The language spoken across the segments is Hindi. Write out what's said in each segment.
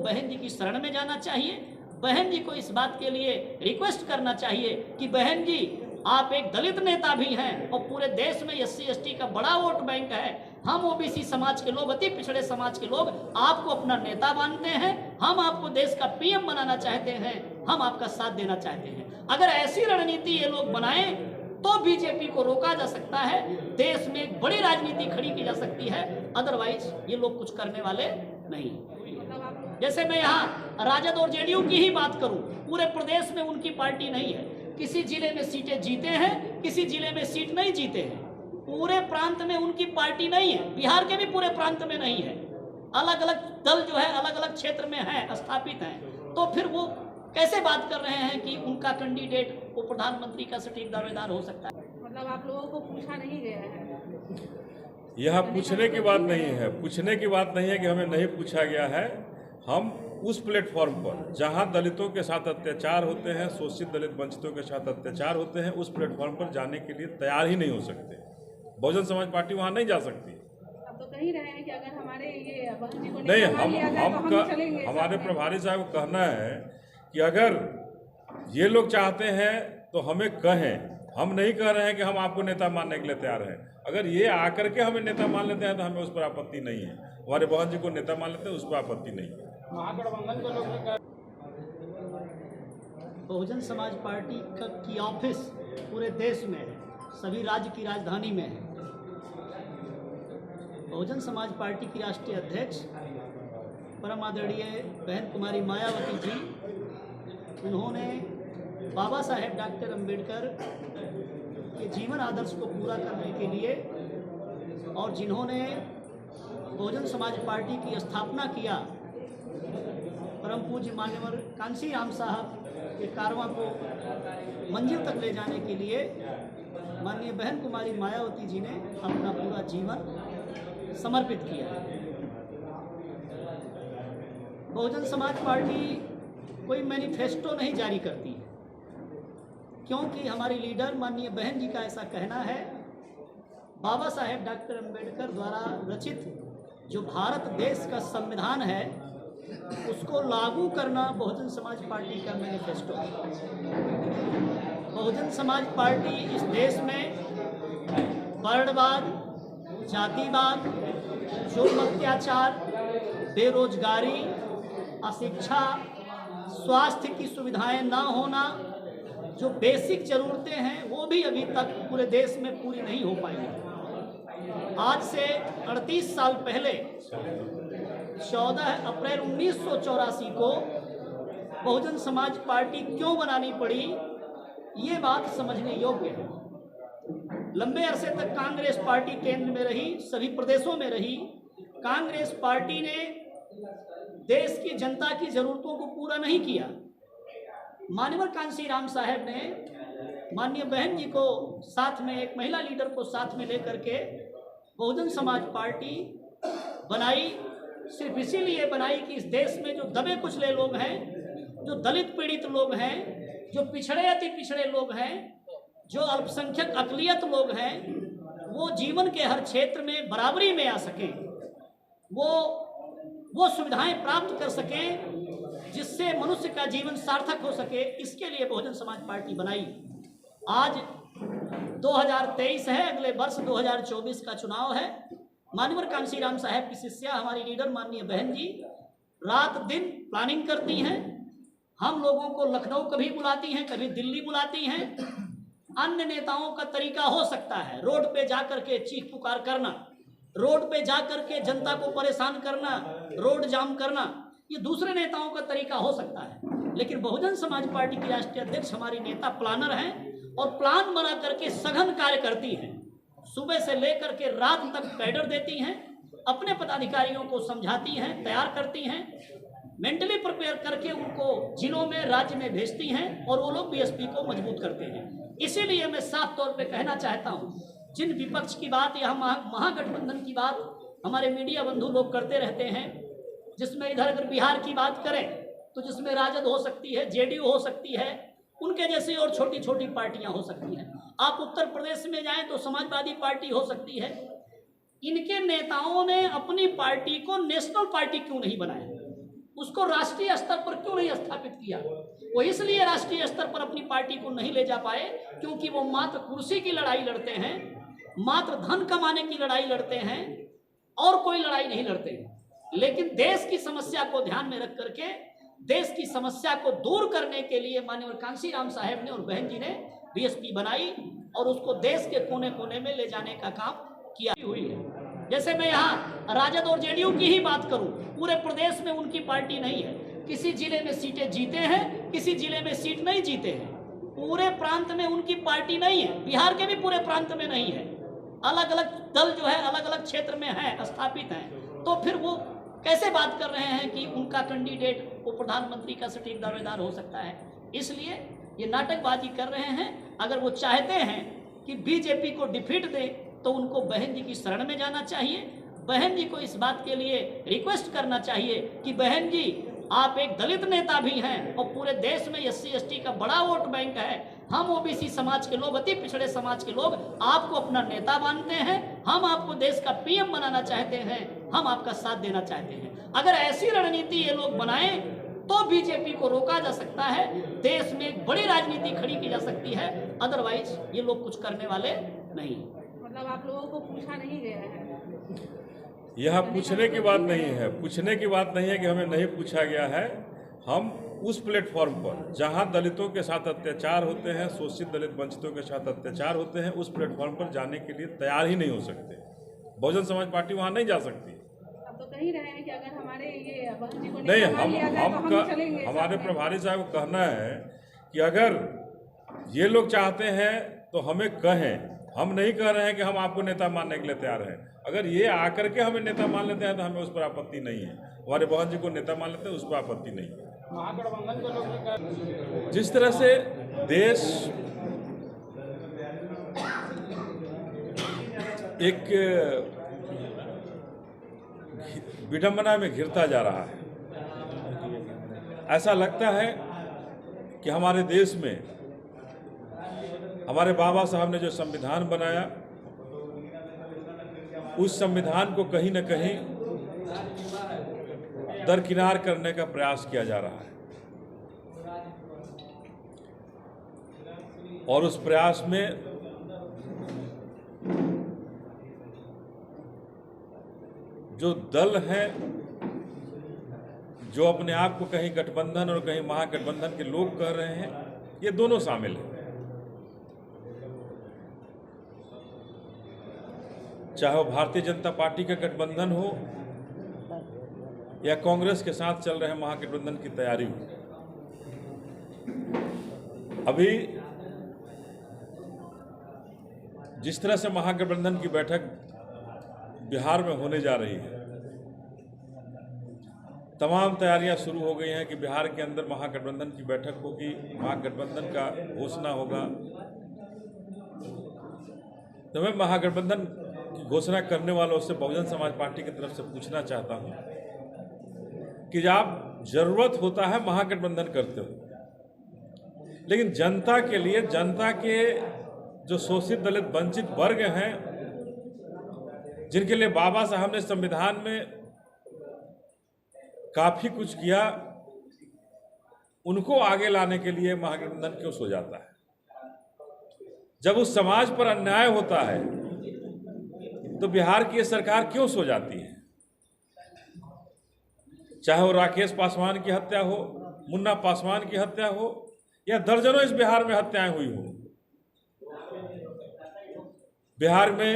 बहन जी की शरण में जाना चाहिए। बहन जी को इस बात के लिए रिक्वेस्ट करना चाहिए कि बहन जी आप एक दलित नेता भी हैं और पूरे देश में SC/ST का बड़ा वोट बैंक है। हम OBC समाज के लोग, अति पिछड़े समाज के लोग आपको अपना नेता मानते हैं। हम आपको देश का PM बनाना चाहते हैं। हम आपका साथ देना चाहते हैं। अगर ऐसी रणनीति ये लोग बनाएं तो बीजेपी को रोका जा सकता है, देश में एक बड़ी राजनीति खड़ी की जा सकती है। अदरवाइज ये लोग कुछ करने वाले नहीं। जैसे मैं यहाँ राजद और JDU की ही बात करूं, पूरे प्रदेश में उनकी पार्टी नहीं है। किसी जिले में सीटें जीते हैं, किसी जिले में सीट नहीं जीते हैं। पूरे प्रांत में उनकी पार्टी नहीं है, बिहार के भी पूरे प्रांत में नहीं है। अलग अलग दल जो है अलग अलग क्षेत्र में है, स्थापित हैं। तो फिर वो कैसे बात कर रहे हैं कि उनका कैंडिडेट वो प्रधानमंत्री का सटीक दावेदार हो सकता है? मतलब आप लोगों को पूछा नहीं गया है? यह पूछने की बात नहीं है, पूछने की बात नहीं है कि हमें नहीं पूछा गया है। हम उस प्लेटफॉर्म पर जहां दलितों के साथ अत्याचार होते हैं, शोषित दलित वंचितों के साथ अत्याचार होते हैं, उस प्लेटफॉर्म पर जाने के लिए तैयार ही नहीं हो सकते। बहुजन समाज पार्टी वहां नहीं जा सकती। अब तो कह रहे हैं कि अगर हमारे ये बहन जी को नहीं, हम चलेंगे। हमारे प्रभारी साहब को कहना है कि अगर ये लोग चाहते हैं तो हमें कहें। हम नहीं कह रहे हैं कि हम आपको नेता मानने के लिए तैयार हैं। अगर ये आकर के हमें नेता मान लेते हैं तो हमें उस पर आपत्ति नहीं है। हमारे बहन जी को नेता मान लेते हैं, उस पर आपत्ति नहीं है। महागठबंधन के लोग बहुजन समाज पार्टी की ऑफिस पूरे देश में है, सभी राज्य की राजधानी में है। बहुजन समाज पार्टी की राष्ट्रीय अध्यक्ष परम आदरणीय बहन कुमारी मायावती जी, उन्होंने बाबा साहेब डॉक्टर अंबेडकर के जीवन आदर्श को पूरा करने के लिए और जिन्होंने बहुजन समाज पार्टी की स्थापना किया, परम पूज्य मान्यवर कांसी राम साहब के कारवां को मंजिल तक ले जाने के लिए माननीय बहन कुमारी मायावती जी ने अपना पूरा जीवन समर्पित किया है। बहुजन समाज पार्टी कोई मैनिफेस्टो नहीं जारी करती है, क्योंकि हमारी लीडर माननीय बहन जी का ऐसा कहना है, बाबा साहेब डॉक्टर अंबेडकर द्वारा रचित जो भारत देश का संविधान है उसको लागू करना बहुजन समाज पार्टी का मैनिफेस्टो है। बहुजन समाज पार्टी इस देश में वर्णवाद, जातिवाद, जुर्म अत्याचार, बेरोजगारी, अशिक्षा, स्वास्थ्य की सुविधाएं ना होना, जो बेसिक ज़रूरतें हैं वो भी अभी तक पूरे देश में पूरी नहीं हो पाई है। आज से 38 साल पहले 14 अप्रैल 1984 को बहुजन समाज पार्टी क्यों बनानी पड़ी, ये बात समझने योग्य है। लंबे अरसे तक कांग्रेस पार्टी केंद्र में रही, सभी प्रदेशों में रही। कांग्रेस पार्टी ने देश की जनता की ज़रूरतों को पूरा नहीं किया। मान्यवर कांसी राम साहब ने माननीय बहन जी को साथ में, एक महिला लीडर को साथ में लेकर के बहुजन समाज पार्टी बनाई। सिर्फ इसीलिए बनाई कि इस देश में जो दबे कुचले लोग हैं, जो दलित पीड़ित लोग हैं, जो पिछड़े अति पिछड़े लोग हैं, जो अल्पसंख्यक अकलियत लोग हैं, वो जीवन के हर क्षेत्र में बराबरी में आ सकें, वो सुविधाएं प्राप्त कर सकें जिससे मनुष्य का जीवन सार्थक हो सके। इसके लिए बहुजन समाज पार्टी बनाई। आज 2023 है, अगले वर्ष 2024 का चुनाव है। मान्यवर कांसी राम साहब की शिष्या हमारी लीडर माननीय बहन जी रात दिन प्लानिंग करती हैं। हम लोगों को लखनऊ कभी बुलाती हैं, कभी दिल्ली बुलाती हैं। अन्य नेताओं का तरीका हो सकता है रोड पे जाकर के चीख पुकार करना, रोड पे जाकर के जनता को परेशान करना, रोड जाम करना, ये दूसरे नेताओं का तरीका हो सकता है। लेकिन बहुजन समाज पार्टी की राष्ट्रीय अध्यक्ष हमारी नेता प्लानर हैं और प्लान बना करके सघन कार्य करती हैं। सुबह से लेकर के रात तक कैडर देती हैं, अपने पदाधिकारियों को समझाती हैं, तैयार करती हैं, मेंटली प्रिपेयर करके उनको जिलों में, राज्य में भेजती हैं और वो लोग बीएसपी को मजबूत करते हैं। इसीलिए मैं साफ तौर पे कहना चाहता हूँ, जिन विपक्ष की बात या महागठबंधन की बात हमारे मीडिया बंधु लोग करते रहते हैं, जिसमें इधर अगर बिहार की बात करें तो जिसमें राजद हो सकती है, जेडीयू हो सकती है, उनके जैसी और छोटी छोटी पार्टियां हो सकती हैं। आप उत्तर प्रदेश में जाएं तो समाजवादी पार्टी हो सकती है। इनके नेताओं ने अपनी पार्टी को नेशनल पार्टी क्यों नहीं बनाया? उसको राष्ट्रीय स्तर पर क्यों नहीं स्थापित किया? वो इसलिए राष्ट्रीय स्तर पर अपनी पार्टी को नहीं ले जा पाए क्योंकि वो मात्र कुर्सी की लड़ाई लड़ते हैं, मात्र धन कमाने की लड़ाई लड़ते हैं और कोई लड़ाई नहीं लड़ते। लेकिन देश की समस्या को ध्यान में रख करके, देश की समस्या को दूर करने के लिए माननीय कांसी राम साहब ने और बहन जी ने बीएसपी बनाई और उसको देश के कोने कोने में ले जाने का काम किया हुई है। जैसे मैं यहाँ राजद और जेडीयू की ही बात करूं, पूरे प्रदेश में उनकी पार्टी नहीं है। किसी जिले में सीटें जीते हैं, किसी जिले में सीट नहीं जीते हैं। पूरे प्रांत में उनकी पार्टी नहीं है, बिहार के भी पूरे प्रांत में नहीं है। अलग अलग दल जो है अलग अलग क्षेत्र में है, स्थापित हैं। तो फिर वो कैसे बात कर रहे हैं कि उनका कैंडिडेट वो प्रधानमंत्री का सटीक दावेदार हो सकता है? इसलिए ये नाटकबाजी कर रहे हैं। अगर वो चाहते हैं कि बीजेपी को डिफीट दे तो उनको बहन जी की शरण में जाना चाहिए। बहन जी को इस बात के लिए रिक्वेस्ट करना चाहिए कि बहन जी आप एक दलित नेता भी हैं और पूरे देश में SC ST का बड़ा वोट बैंक है। हम OBC समाज के लोग, अति पिछड़े समाज के लोग आपको अपना नेता मानते हैं। हम आपको देश का PM बनाना चाहते हैं, हम आपका साथ देना चाहते हैं। अगर ऐसी रणनीति ये लोग बनाएं तो बीजेपी को रोका जा सकता है, देश में एक बड़ी राजनीति खड़ी की जा सकती है। अदरवाइज ये लोग कुछ करने वाले नहीं। मतलब आप लोगों को पूछा नहीं गया है? यह पूछने की बात नहीं है, पूछने की बात नहीं है कि हमें नहीं पूछा गया है। हम उस प्लेटफॉर्म पर जहां दलितों के साथ अत्याचार होते हैं, शोषित दलित वंचितों के साथ अत्याचार होते हैं, उस प्लेटफॉर्म पर जाने के लिए तैयार ही नहीं हो सकते। बहुजन समाज पार्टी वहां नहीं जा सकती। अब तो कह रहे हैं कि अगर हमारे ये बहन जी को नहीं, नेता मान लिया जाए तो हम चलेंगे। हमारे प्रभारी साहब को कहना है कि अगर ये लोग चाहते हैं तो हमें कहें। हम नहीं कह रहे हैं कि हम आपको नेता मानने के लिए तैयार हैं। अगर ये आकर के हमें नेता मान लेते हैं तो हमें उस पर आपत्ति नहीं है। हमारे बहन जी को नेता मान लेते हैं, उस पर आपत्ति नहीं है। महागठबंधन के लोग ने कहा जिस तरह से देश एक विडंबना में घिरता जा रहा है, ऐसा लगता है कि हमारे देश में हमारे बाबा साहब ने जो संविधान बनाया, उस संविधान को कहीं न कहीं दरकिनार करने का प्रयास किया जा रहा है। और उस प्रयास में जो दल हैं, जो अपने आप को कहीं गठबंधन और कहीं महागठबंधन के लोग कह रहे हैं, ये दोनों शामिल हैं। चाहे वो भारतीय जनता पार्टी का गठबंधन हो या कांग्रेस के साथ चल रहे महागठबंधन की तैयारी हो। अभी जिस तरह से महागठबंधन की बैठक बिहार में होने जा रही है, तमाम तैयारियां शुरू हो गई हैं कि बिहार के अंदर महागठबंधन की बैठक होगी, महागठबंधन का घोषणा होगा। तो मैं महागठबंधन की घोषणा करने वालों से बहुजन समाज पार्टी की तरफ से पूछना चाहता हूं कि आप जरूरत होता है महागठबंधन करते हो, लेकिन जनता के लिए, जनता के जो शोषित दलित वंचित वर्ग हैं, जिनके लिए बाबा साहब ने संविधान में काफी कुछ किया, उनको आगे लाने के लिए महागठबंधन क्यों सो जाता है? जब उस समाज पर अन्याय होता है तो बिहार की सरकार क्यों सो जाती है? चाहे वो राकेश पासवान की हत्या हो, मुन्ना पासवान की हत्या हो, या दर्जनों इस बिहार में हत्याएं हुई हो। बिहार में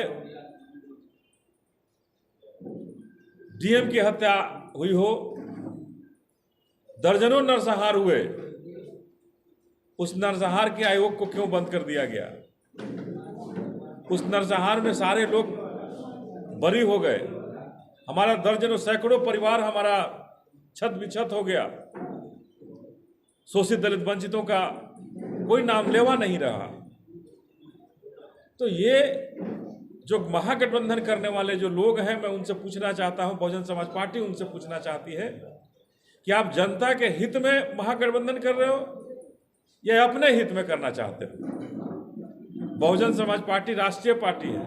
डीएम की हत्या हुई हो, दर्जनों नरसंहार हुए, उस नरसंहार के आयोग को क्यों बंद कर दिया गया? उस नरसंहार में सारे लोग बरी हो गए, हमारा दर्जनों सैकड़ों परिवार हमारा छत बिछत हो गया, शोषित दलित वंचितों का कोई नाम लेवा नहीं रहा। तो ये जो महागठबंधन करने वाले जो लोग हैं, मैं उनसे पूछना चाहता हूं, बहुजन समाज पार्टी उनसे पूछना चाहती है कि आप जनता के हित में महागठबंधन कर रहे हो या अपने हित में करना चाहते हो? बहुजन समाज पार्टी राष्ट्रीय पार्टी है।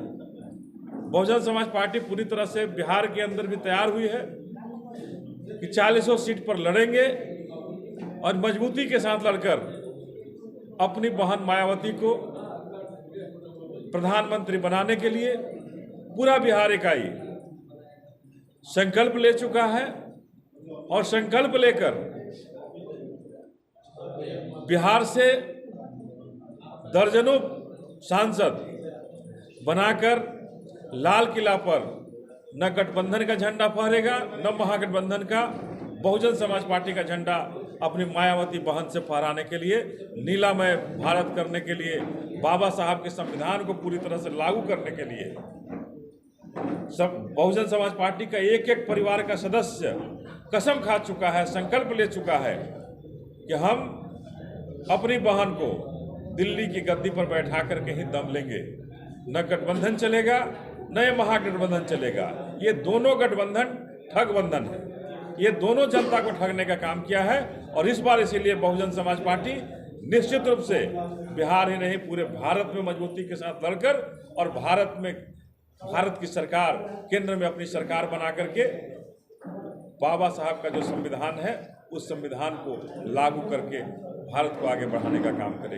बहुजन समाज पार्टी पूरी तरह से बिहार के अंदर भी तैयार हुई है, कि 40 सीट पर लड़ेंगे और मजबूती के साथ लड़कर अपनी बहन मायावती को प्रधानमंत्री बनाने के लिए पूरा बिहार इकाई संकल्प ले चुका है और संकल्प लेकर बिहार से दर्जनों सांसद बनाकर लाल किला पर न गठबंधन का झंडा फहरेगा न महागठबंधन का, बहुजन समाज पार्टी का झंडा अपनी मायावती बहन से फहराने के लिए, नीलामय भारत करने के लिए, बाबा साहब के संविधान को पूरी तरह से लागू करने के लिए सब बहुजन समाज पार्टी का एक एक परिवार का सदस्य कसम खा चुका है, संकल्प ले चुका है कि हम अपनी बहन को दिल्ली की गद्दी पर बैठा करके ही दम लेंगे। न गठबंधन चलेगा न ये महागठबंधन चलेगा। ये दोनों गठबंधन ठगबंधन है। ये दोनों जनता को ठगने का काम किया है और इस बार इसीलिए बहुजन समाज पार्टी निश्चित रूप से बिहार ही नहीं पूरे भारत में मजबूती के साथ लड़कर और भारत की सरकार केंद्र में अपनी सरकार बना करके बाबा साहब का जो संविधान है उस संविधान को लागू करके भारत को आगे बढ़ाने का काम करेगी।